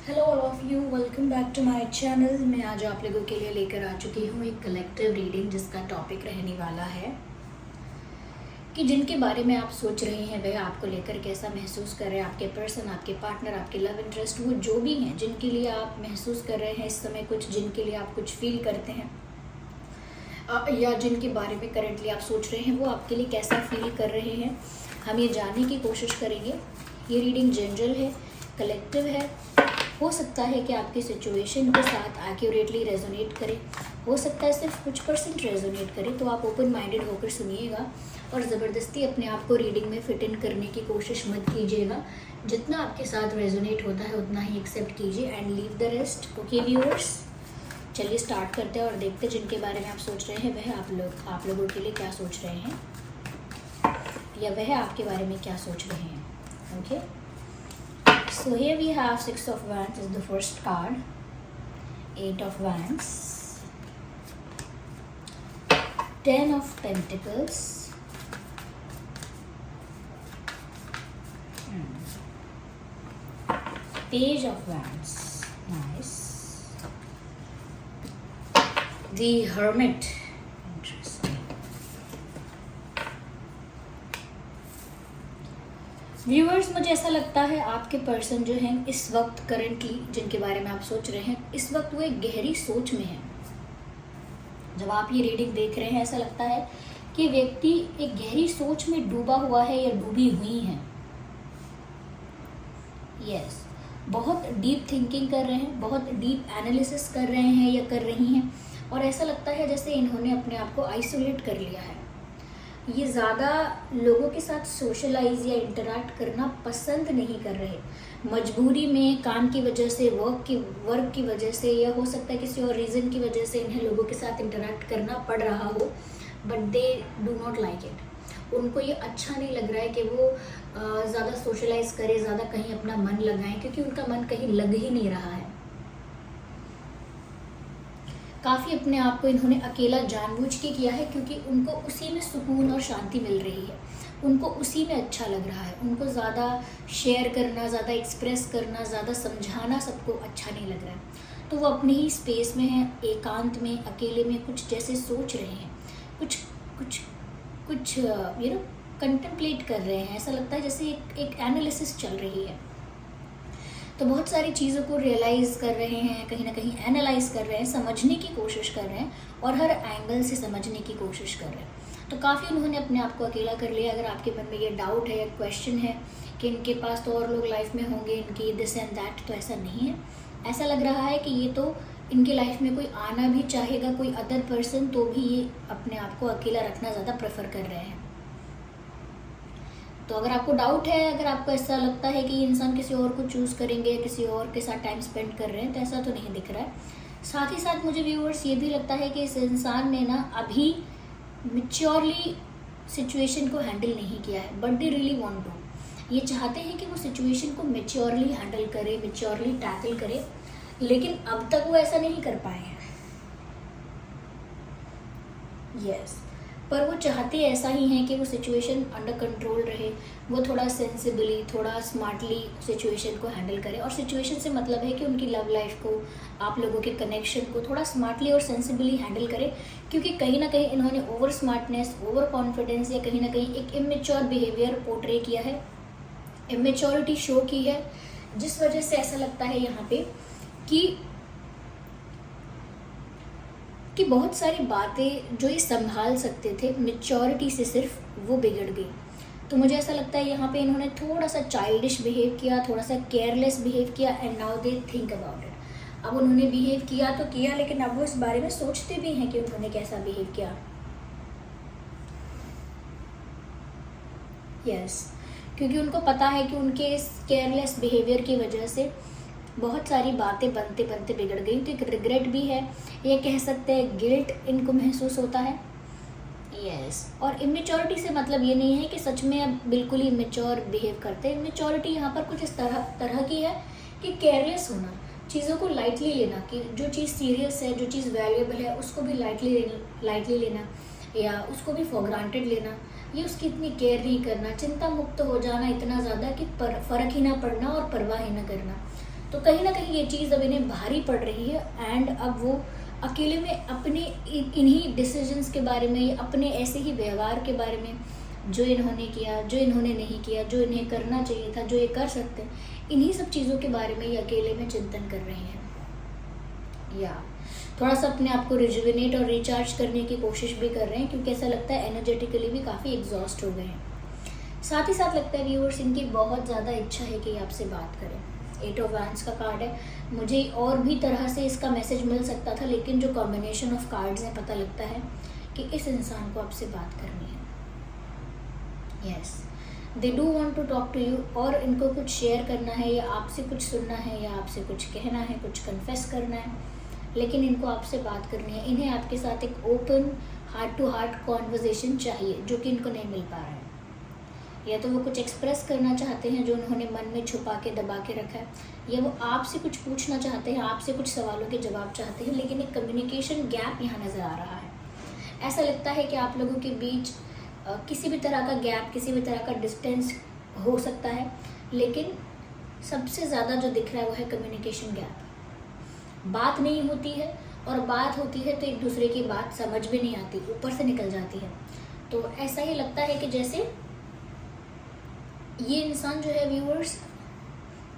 Hello all of you, welcome back to my channel. मैं आज आप लोगों के लिए लेकर आ चुकी हूँ एक कलेक्टिव रीडिंग जिसका टॉपिक रहने वाला है कि जिनके बारे में आप सोच रहे हैं वह आपको लेकर कैसा महसूस कर रहे हैं। आपके पर्सन, आपके पार्टनर, आपके लव इंटरेस्ट, वो जो भी हैं जिनके लिए आप महसूस कर रहे हैं इस समय कुछ, जिनके लिए आप कुछ फील करते हैं या जिनके बारे में करंटली आप सोच रहे हैं वो आपके लिए कैसा फील कर रहे हैं, हम ये जानने की कोशिश करेंगे। ये रीडिंग जनरल है, कलेक्टिव है। हो सकता है कि आपकी सिचुएशन के साथ एक्यूरेटली रेजोनेट करे, हो सकता है सिर्फ कुछ परसेंट रेजोनेट करे। तो आप ओपन माइंडेड होकर सुनिएगा और ज़बरदस्ती अपने आप को रीडिंग में फिट इन करने की कोशिश मत कीजिएगा। जितना आपके साथ रेजोनेट होता है उतना ही एक्सेप्ट कीजिए and leave the rest. Okay viewers, चलिए स्टार्ट करते हैं और देखते हैं जिनके बारे में आप सोच रहे हैं वह आप लोगों के लिए क्या सोच रहे हैं या वह आपके बारे में क्या सोच रहे हैं। Okay, so here we have Six of Wands is the first card, Eight of Wands, Ten of Pentacles, Page of Wands, nice, the Hermit, interesting. Viewers, मुझे ऐसा लगता है आपके पर्सन जो हैं इस वक्त करंटली जिनके बारे में आप सोच रहे हैं इस वक्त वो एक गहरी सोच में है। जब आप ये रीडिंग देख रहे हैं ऐसा लगता है कि व्यक्ति एक गहरी सोच में डूबा हुआ है या डूबी हुई है। यस, बहुत डीप थिंकिंग कर रहे हैं, बहुत डीप एनालिसिस कर रहे हैं या कर रही हैं और ऐसा लगता है जैसे इन्होंने अपने आप को आइसोलेट कर लिया है। ये ज़्यादा लोगों के साथ सोशलाइज या इंटरैक्ट करना पसंद नहीं कर रहे, मजबूरी में, काम की वजह से, वर्क की वजह से या हो सकता है किसी और रीज़न की वजह से इन्हें लोगों के साथ इंटरैक्ट करना पड़ रहा हो, but they do not like it. उनको ये अच्छा नहीं लग रहा है कि वो ज़्यादा सोशलाइज करें, ज़्यादा कहीं अपना मन लगाएं, क्योंकि उनका मन कहीं लग ही नहीं रहा है। काफ़ी अपने आप को इन्होंने अकेला जानबूझ के किया है क्योंकि उनको उसी में सुकून और शांति मिल रही है, उनको उसी में अच्छा लग रहा है। उनको ज़्यादा शेयर करना, ज़्यादा एक्सप्रेस करना, ज़्यादा समझाना सबको अच्छा नहीं लग रहा है। तो वो अपने ही स्पेस में हैं, एकांत में, अकेले में कुछ जैसे सोच रहे हैं, कुछ कुछ कुछ कंटेम्पलेट कर रहे हैं। ऐसा लगता है जैसे एक एनालिसिस चल रही है। तो बहुत सारी चीज़ों को रियलाइज़ कर रहे हैं, कहीं ना कहीं एनालाइज कर रहे हैं, समझने की कोशिश कर रहे हैं और हर एंगल से समझने की कोशिश कर रहे हैं। तो काफ़ी उन्होंने अपने आप को अकेला कर लिया। अगर आपके मन में ये डाउट है या क्वेश्चन है कि इनके पास तो और लोग लाइफ में होंगे, इनकी दिस एंड दैट, तो ऐसा नहीं है। ऐसा लग रहा है कि ये तो इनके लाइफ में कोई आना भी चाहेगा, कोई अदर पर्सन, तो भी ये अपने आप को अकेला रखना ज़्यादा प्रेफर कर रहे हैं। तो अगर आपको डाउट है, अगर आपको ऐसा लगता है कि ये इंसान किसी और को चूज़ करेंगे, किसी और के साथ टाइम स्पेंड कर रहे हैं, तो ऐसा तो नहीं दिख रहा है। साथ ही साथ मुझे व्यूअर्स ये भी लगता है कि इस इंसान ने ना अभी मिच्योरली सिचुएशन को हैंडल नहीं किया है, but they really want to. ये चाहते हैं कि वो सिचुएशन को मिच्योरली हैंडल करे, मिच्योरली टैकल करे, लेकिन अब तक वो ऐसा नहीं कर पाए हैं। यस, पर वो चाहते ऐसा ही हैं कि वो सिचुएशन अंडर कंट्रोल रहे, वो थोड़ा सेंसिबली, थोड़ा स्मार्टली सिचुएशन को हैंडल करे। और सिचुएशन से मतलब है कि उनकी लव लाइफ को, आप लोगों के कनेक्शन को थोड़ा स्मार्टली और सेंसिबली हैंडल करे, क्योंकि कहीं ना कहीं इन्होंने ओवर स्मार्टनेस, ओवर कॉन्फिडेंस या कहीं ना कहीं एक इमेच्योर बिहेवियर पोर्ट्रे किया है, इमेच्योरिटी शो की है, जिस वजह से ऐसा लगता है यहाँ पे कि बहुत सारी बातें जो ये संभाल सकते थे मेच्योरिटी से, सिर्फ वो बिगड़ गई। तो मुझे ऐसा लगता है यहाँ पे इन्होंने थोड़ा सा चाइल्डिश बिहेव किया, थोड़ा सा केयरलेस बिहेव किया and now they think about it. अब उन्होंने बिहेव किया तो किया, लेकिन अब वो इस बारे में सोचते भी हैं कि उन्होंने कैसा बिहेव किया। यस, क्योंकि उनको पता है कि उनके इस केयरलेस बिहेवियर की वजह से बहुत सारी बातें बनते बनते बिगड़ गई। तो एक रिग्रेट भी है, ये कह सकते हैं गिल्ट इनको महसूस होता है। यस, और इमेच्योरिटी से मतलब ये नहीं है कि सच में अब बिल्कुल ही इमेच्योर बिहेव करते हैं। इमेच्योरिटी यहाँ पर कुछ इस तरह की है कि केयरलेस होना, चीज़ों को लाइटली लेना, कि जो चीज़ सीरियस है, जो चीज़ वैल्यूएबल है उसको भी लाइटली लेना या उसको भी फॉर ग्रांटेड लेना, ये उसकी इतनी केयर नहीं करना, चिंता मुक्त हो जाना इतना ज़्यादा कि फ़र्क ही ना पड़ना और परवाह ही ना करना। तो कहीं ना कहीं ये चीज़ अब इन्हें भारी पड़ रही है, एंड अब वो अकेले में अपने इन्हीं डिसीजंस के बारे में या अपने ऐसे ही व्यवहार के बारे में, जो इन्होंने किया, जो इन्होंने नहीं किया, जो इन्हें करना चाहिए था, जो ये कर सकते हैं, इन्हीं सब चीज़ों के बारे में ये अकेले में चिंतन कर रहे हैं, या थोड़ा सा अपने आप को रिजुविनेट और रिचार्ज करने की कोशिश भी कर रहे हैं, क्योंकि ऐसा लगता है एनर्जेटिकली भी काफ़ी एग्जॉस्ट हो गए हैं। साथ ही साथ लगता है व्यूअर्स, इनकी बहुत ज़्यादा इच्छा है कि आपसे बात करें। 8 ऑफ वैंड्स का कार्ड है, मुझे और भी तरह से इसका मैसेज मिल सकता था, लेकिन जो कॉम्बिनेशन ऑफ कार्ड्स हैं, पता लगता है कि इस इंसान को आपसे बात करनी है। Yes, they do want to talk to you, और इनको कुछ शेयर करना है, या आपसे कुछ सुनना है, या आपसे कुछ कहना है, कुछ कन्फेस करना है, लेकिन इनको आपसे बात करनी है। इन्हें आपके साथ एक open heart to heart conversation चाहिए, जो कि इनको नहीं मिल पा रहा है। या तो वो कुछ एक्सप्रेस करना चाहते हैं जो उन्होंने मन में छुपा के दबा के रखा है, या वो आपसे कुछ पूछना चाहते हैं, आपसे कुछ सवालों के जवाब चाहते हैं, लेकिन एक कम्युनिकेशन गैप यहाँ नज़र आ रहा है। ऐसा लगता है कि आप लोगों के बीच किसी भी तरह का गैप, किसी भी तरह का डिस्टेंस हो सकता है, लेकिन सबसे ज़्यादा जो दिख रहा है वो है कम्युनिकेशन गैप। बात नहीं होती है, और बात होती है तो एक दूसरे की बात समझ भी नहीं आती, ऊपर से निकल जाती है। तो ऐसा ही लगता है कि जैसे ये इंसान जो है व्यूअर्स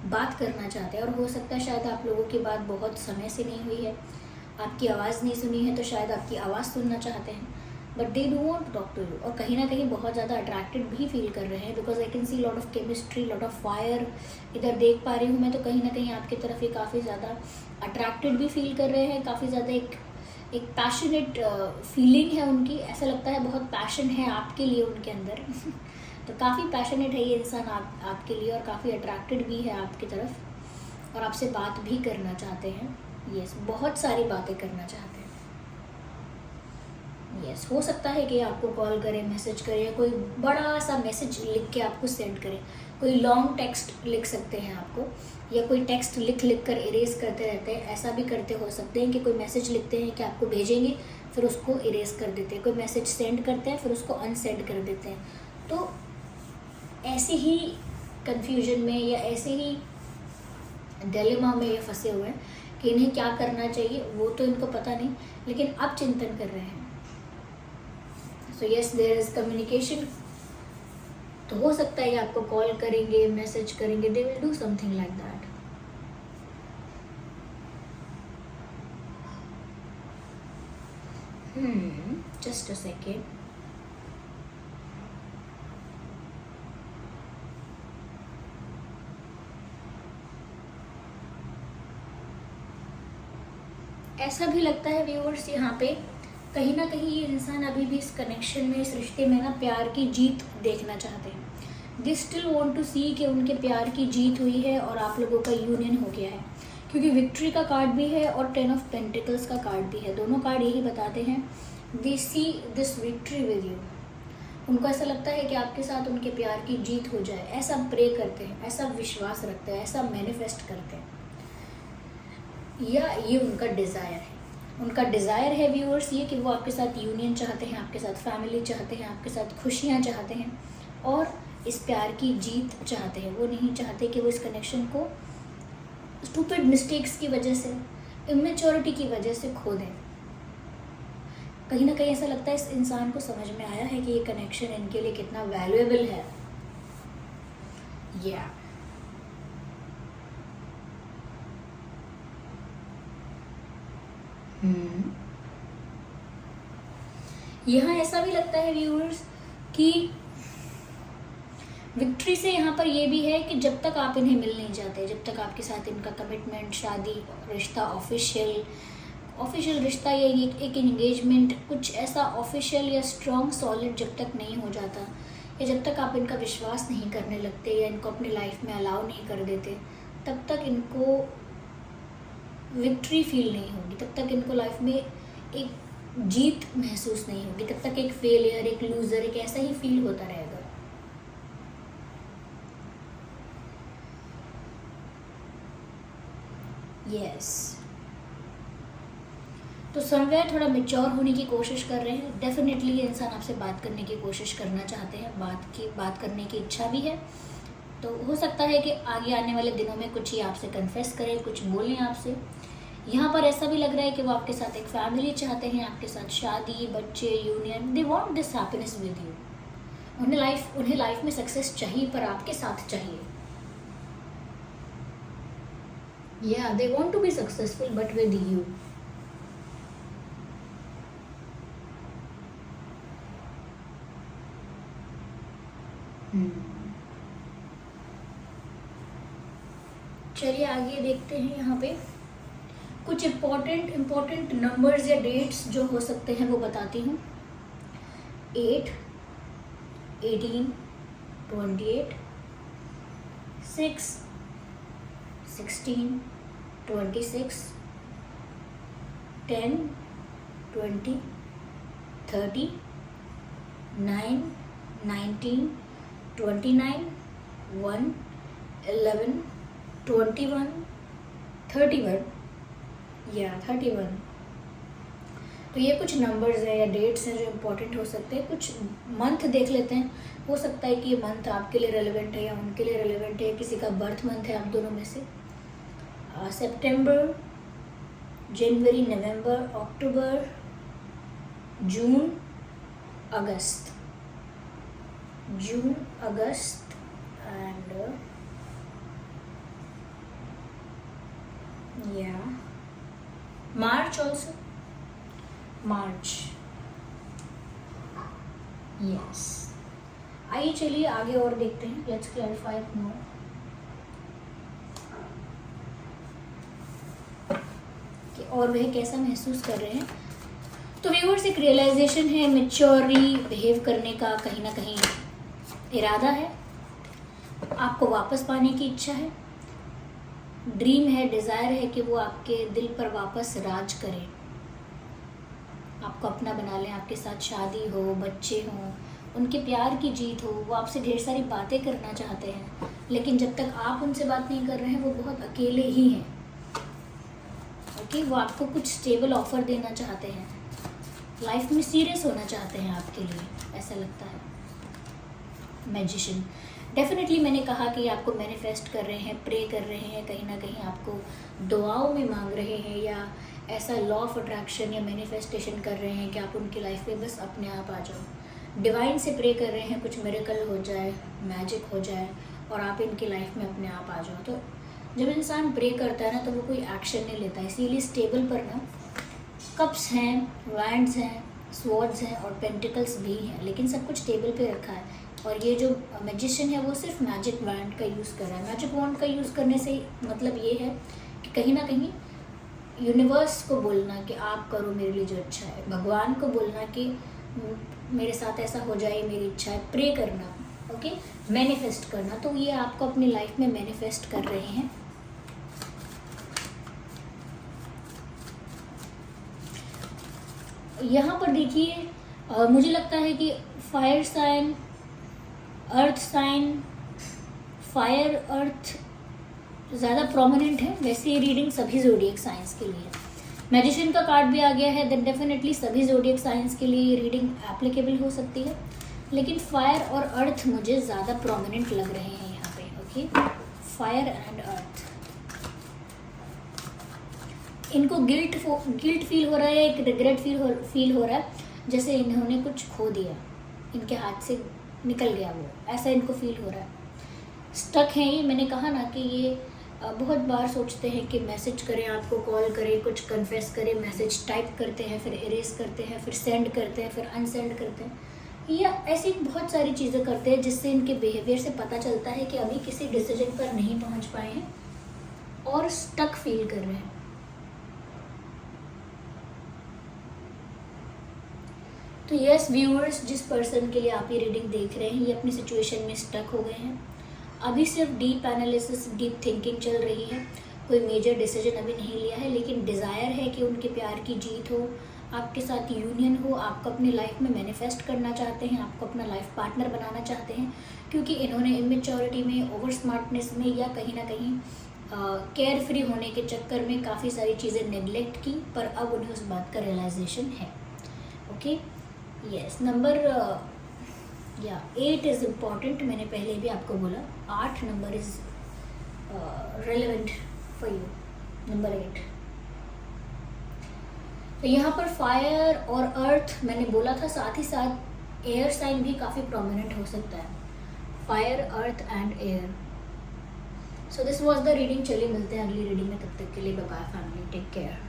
बात करना चाहते हैं, और हो सकता है शायद आप लोगों की बात बहुत समय से नहीं हुई है, आपकी आवाज़ नहीं सुनी है, तो शायद आपकी आवाज़ सुनना चाहते हैं, but they do want to talk to you. और कहीं ना कहीं बहुत ज़्यादा अट्रैक्टेड भी फील कर रहे हैं, because I can see lot of chemistry, lot of fire इधर देख पा रही हूँ मैं। तो कहीं ना कहीं आपकी तरफ ये काफ़ी ज़्यादा अट्रैक्टेड भी फील कर रहे हैं, काफ़ी ज़्यादा एक पैशनेट फीलिंग है उनकी। ऐसा लगता है बहुत पैशन है आपके लिए उनके अंदर तो काफ़ी पैशनेट है ये इंसान आपके लिए, और काफ़ी अट्रैक्टेड भी है आपकी तरफ, और आपसे बात भी करना चाहते हैं। यस, बहुत सारी बातें करना चाहते हैं। यस, हो सकता है कि आपको कॉल करें, मैसेज करें, या कोई बड़ा सा मैसेज लिख के आपको सेंड करें। कोई लॉन्ग टेक्स्ट लिख सकते हैं आपको, या कोई टेक्स्ट लिख कर इरेज करते रहते हैं। ऐसा भी करते हो सकते हैं कि कोई मैसेज लिखते हैं कि आपको भेजेंगे, फिर उसको इरेज कर देते हैं। कोई मैसेज सेंड करते हैं, फिर उसको अनसेंड कर देते हैं। तो ऐसे ही कन्फ्यूजन में, या ऐसे ही डिलेमा में ये फंसे हुए हैं कि इन्हें क्या करना चाहिए, वो तो इनको पता नहीं, लेकिन अब चिंतन कर रहे हैं। So yes, there is communication. तो हो सकता है आपको कॉल करेंगे, मैसेज करेंगे, they will do something like that. Just a second. ऐसा भी लगता है व्यूअर्स यहाँ पे, कहीं ना कहीं ये इंसान अभी भी इस कनेक्शन में, इस रिश्ते में ना प्यार की जीत देखना चाहते हैं। दे स्टिल वांट टू सी कि उनके प्यार की जीत हुई है और आप लोगों का यूनियन हो गया है, क्योंकि विक्ट्री का कार्ड भी है और 10 ऑफ पेंटिकल्स का कार्ड भी है। दोनों कार्ड यही बताते हैं, they see this victory with you. उनको ऐसा लगता है कि आपके साथ उनके प्यार की जीत हो जाए, ऐसा प्रे करते हैं, ऐसा विश्वास रखते हैं, ऐसा मैनिफेस्ट करते हैं, या ये उनका डिज़ायर है। उनका डिज़ायर है व्यूअर्स ये कि वो आपके साथ यूनियन चाहते हैं, आपके साथ फैमिली चाहते हैं, आपके साथ खुशियाँ चाहते हैं, और इस प्यार की जीत चाहते हैं। वो नहीं चाहते कि वो इस कनेक्शन को स्टूपिड मिस्टेक्स की वजह से, इमेच्योरिटी की वजह से खो दें। कहीं ना कहीं ऐसा लगता है इस इंसान को समझ में आया है कि ये कनेक्शन इनके लिए कितना वैल्यूएबल है। या यहाँ ऐसा भी लगता है व्यूअर्स कि विक्ट्री से यहाँ पर ये भी है कि जब तक आप इन्हें मिल नहीं जाते, जब तक आपके साथ इनका कमिटमेंट, शादी, रिश्ता, ऑफिशियल रिश्ता, या एक एंगेजमेंट, कुछ ऐसा ऑफिशियल या स्ट्रॉन्ग सॉलिड जब तक नहीं हो जाता, या जब तक आप इनका विश्वास नहीं करने लगते, या इनको अपनी लाइफ में अलाउ नहीं कर देते, तब तक इनको विक्ट्री फील नहीं होगी, तब तक इनको लाइफ में एक जीत महसूस नहीं होगी, तब तक एक फेलियर, एक लूजर, एक ऐसा ही फील होता रहेगा। यस, तो समवेयर थोड़ा मेच्योर होने की कोशिश कर रहे हैं। डेफिनेटली ये इंसान आपसे बात करने की कोशिश करना चाहते हैं, बात करने की इच्छा भी है, तो हो सकता है कि आगे आने वाले दिनों में कुछ ही आपसे कन्फेस करें, कुछ बोलें आपसे। यहाँ पर ऐसा भी लग रहा है कि वो आपके साथ एक फैमिली चाहते हैं, आपके साथ शादी, बच्चे, union. They want this happiness with you. उन्हें लाइफ में सक्सेस चाहिए, पर आपके साथ चाहिए। या they want to be successful but with you. चलिए आगे देखते हैं। यहाँ पे कुछ इम्पोर्टेंट नंबर्स या डेट्स जो हो सकते हैं वो बताती हूँ। 8, 18, 28, 6, 16, 26, 10, 20, 30, 9, 19, 29, 1, 11, 21, 31 या 31। तो ये कुछ नंबर्स हैं या डेट्स हैं जो इम्पोर्टेंट हो सकते हैं। कुछ मंथ देख लेते हैं। हो सकता है कि ये मंथ आपके लिए रेलेवेंट है या उनके लिए रेलेवेंट है, किसी का बर्थ मंथ है आप दोनों में से। September, January, November, October, June, August. June, August and March also. March, yes. आइए चलिए आगे और देखते हैं। Let's clarify more. कि और वह कैसा महसूस कर रहे हैं। तो व्यूअर्स, एक रियलाइजेशन है, मैच्योरली बिहेव करने का कहीं ना कहीं इरादा है, आपको वापस पाने की इच्छा है, ड्रीम है, डिज़ायर है कि वो आपके दिल पर वापस राज करे, आपको अपना बना लें, आपके साथ शादी हो, बच्चे हों, उनके प्यार की जीत हो। वो आपसे ढेर सारी बातें करना चाहते हैं, लेकिन जब तक आप उनसे बात नहीं कर रहे हैं वो बहुत अकेले ही हैं। ओके, वो आपको कुछ स्टेबल ऑफर देना चाहते हैं, लाइफ में सीरियस होना चाहते हैं आपके लिए, ऐसा लगता है। मैजिशियन, डेफिनेटली मैंने कहा कि आपको मैनिफेस्ट कर रहे हैं, प्रे कर रहे हैं, कहीं ना कहीं आपको दुआओं में मांग रहे हैं, या ऐसा लॉ ऑफ अट्रैक्शन या मैनिफेस्टेशन कर रहे हैं कि आप उनकी लाइफ में बस अपने आप आ जाओ। डिवाइन से प्रे कर रहे हैं कुछ मिरेकल हो जाए, मैजिक हो जाए और आप इनकी लाइफ में अपने आप आ जाओ। तो जब इंसान प्रे करता है ना तो वो कोई एक्शन नहीं लेता, इसीलिए स्टेबल पर ना कप्स हैं, वैंड्स हैं, स्वॉर्ड्स हैं और पेंटिकल्स भी हैं, लेकिन सब कुछ टेबल पे रखा है। और ये जो मैजिशियन है वो सिर्फ मैजिक वैंड का यूज़ कर रहा है। मैजिक वैंड का यूज़ करने से मतलब ये है कि कहीं ना कहीं यूनिवर्स को बोलना कि आप करो मेरे लिए जो अच्छा है, भगवान को बोलना कि मेरे साथ ऐसा हो जाए, मेरी इच्छा है, प्रे करना, ओके, मैनिफेस्ट करना। तो ये आपको अपनी लाइफ में मैनिफेस्ट कर रहे हैं। यहाँ पर देखिए, मुझे लगता है कि fire sign, earth sign, fire earth ज़्यादा प्रोमिनेंट है। वैसे ये रीडिंग सभी ज़ोडिएक साइंस के लिए। मैजिशियन का कार्ड भी आ गया है, देन डेफिनेटली सभी ज़ोडिएक साइंस के लिए ये रीडिंग एप्लीकेबल हो सकती है, लेकिन फायर और अर्थ मुझे ज़्यादा प्रोमिनेंट लग रहे हैं यहाँ पे। Okay, fire and earth. इनको गिल्ट फील हो रहा है, एक रिग्रेट फील हो रहा है, जैसे इन्होंने कुछ खो दिया, इनके हाथ से निकल गया वो, ऐसा इनको फील हो रहा है। स्टक हैं ये। मैंने कहा ना कि ये बहुत बार सोचते हैं कि मैसेज करें, आपको कॉल करें, कुछ कन्फेस करें, मैसेज टाइप करते हैं, फिर इरेज करते हैं, फिर सेंड करते हैं, फिर अनसेंड करते हैं, या ऐसी बहुत सारी चीज़ें करते हैं जिससे इनके बिहेवियर से पता चलता है कि अभी किसी डिसीजन पर नहीं पहुंच पाए हैं और स्टक फील कर रहे हैं। तो यस व्यूअर्स, जिस पर्सन के लिए आप ये रीडिंग देख रहे हैं ये अपनी सिचुएशन में स्टक हो गए हैं। अभी सिर्फ डीप एनालिसिस, डीप थिंकिंग चल रही है, कोई मेजर डिसीजन अभी नहीं लिया है, लेकिन डिज़ायर है कि उनके प्यार की जीत हो, आपके साथ यूनियन हो, आपको अपनी लाइफ में मैनिफेस्ट करना चाहते हैं, आपको अपना लाइफ पार्टनर बनाना चाहते हैं, क्योंकि इन्होंने इमेच्योरिटी में, ओवर स्मार्टनेस में या कहीं ना कहीं केयर फ्री होने के चक्कर में काफ़ी सारी चीज़ें नेगलेक्ट की, पर अब उन्हें उस बात का रियलाइजेशन है। Okay, yes. नंबर या 8 इज़ इम्पॉर्टेंट। मैंने पहले भी आपको बोला 8 number is relevant for you, number 8। तो यहाँ पर फायर और अर्थ मैंने बोला था, साथ ही साथ एयर साइन भी काफ़ी प्रोमिनेंट हो सकता है, fire, earth and air. So this was the reading. चलिए मिलते हैं अगली रीडिंग में, तब तक के लिए bye bye family, take care.